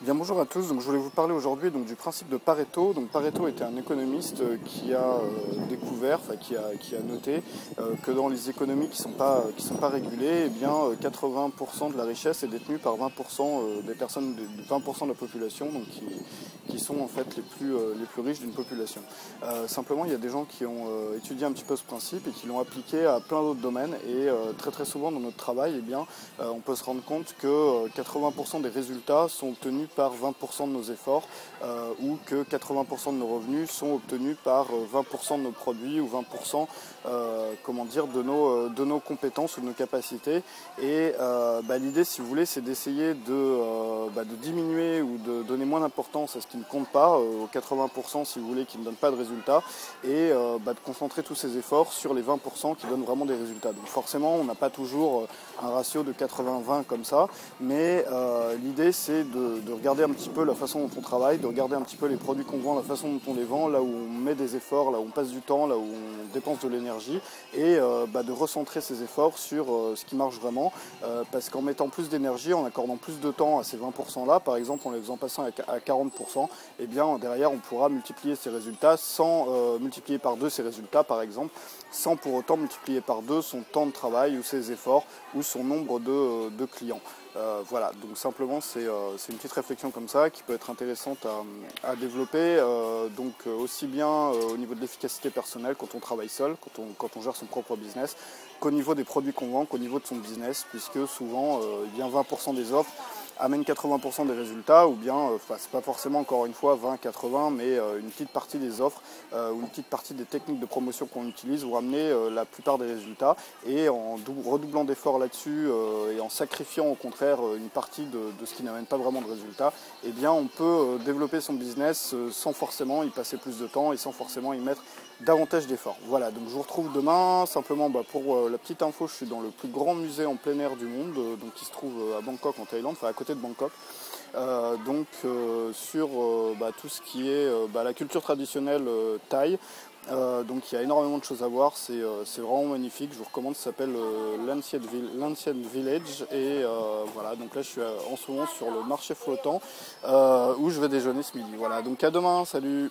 Bien, bonjour à tous. Donc, je voulais vous parler aujourd'hui du principe de Pareto. Donc, Pareto était un économiste qui a découvert, enfin qui a noté que dans les économies qui sont pas régulées, eh bien 80% de la richesse est détenue par 20% des personnes, 20% de la population, donc qui sont en fait les plus riches d'une population. Simplement, il y a des gens qui ont étudié un petit peu ce principe et qui l'ont appliqué à plein d'autres domaines. Et très très souvent dans notre travail, eh bien, on peut se rendre compte que 80% des résultats sont obtenus par 20% de nos efforts ou que 80% de nos revenus sont obtenus par 20% de nos produits ou 20% comment dire, de nos compétences ou de nos capacités. Et l'idée, si vous voulez, c'est d'essayer de diminuer ou de donner moins d'importance à ce qui ne compte pas, aux 80% si vous voulez, qui ne donnent pas de résultats, et de concentrer tous ces efforts sur les 20% qui donnent vraiment des résultats. Donc forcément, on n'a pas toujours un ratio de 80-20 comme ça, mais l'idée c'est de regarder un petit peu la façon dont on travaille, de regarder un petit peu les produits qu'on vend, la façon dont on les vend, là où on met des efforts, là où on passe du temps, là où on dépense de l'énergie, et de recentrer ces efforts sur ce qui marche vraiment, parce qu'en mettant plus d'énergie, en accordant plus de temps à ces 20% là, par exemple en les faisant passer à 40%, et bien derrière on pourra multiplier ces résultats sans multiplier par 2 ces résultats par exemple, sans pour autant multiplier par 2 son temps de travail ou ses efforts ou son nombre de clients. Voilà, donc simplement c'est une petite réflexion comme ça qui peut être intéressante à développer, aussi bien au niveau de l'efficacité personnelle quand on travaille seul, quand on gère son propre business, qu'au niveau des produits qu'on vend, qu'au niveau de son business, puisque souvent 20% des offres amènent 80% des résultats, ou bien, c'est pas forcément encore une fois 20-80, mais une petite partie des offres ou une petite partie des techniques de promotion qu'on utilise vont amener la plupart des résultats, et en redoublant d'efforts là-dessus et en sacrifiant au contraire une partie de ce qui n'amène pas vraiment de résultats, eh bien on peut développer son business sans forcément y passer plus de temps et sans forcément y mettre davantage d'efforts. Voilà, donc je vous retrouve demain. Simplement pour la petite info, je suis dans le plus grand musée en plein air du monde, qui se trouve à Bangkok en Thaïlande, enfin à côté de Bangkok. Sur tout ce qui est la culture traditionnelle thaï. Donc il y a énormément de choses à voir, c'est vraiment magnifique, je vous recommande, ça s'appelle l'Ancient Village, et voilà, donc là je suis en ce moment sur le marché flottant où je vais déjeuner ce midi. Voilà, donc à demain, salut.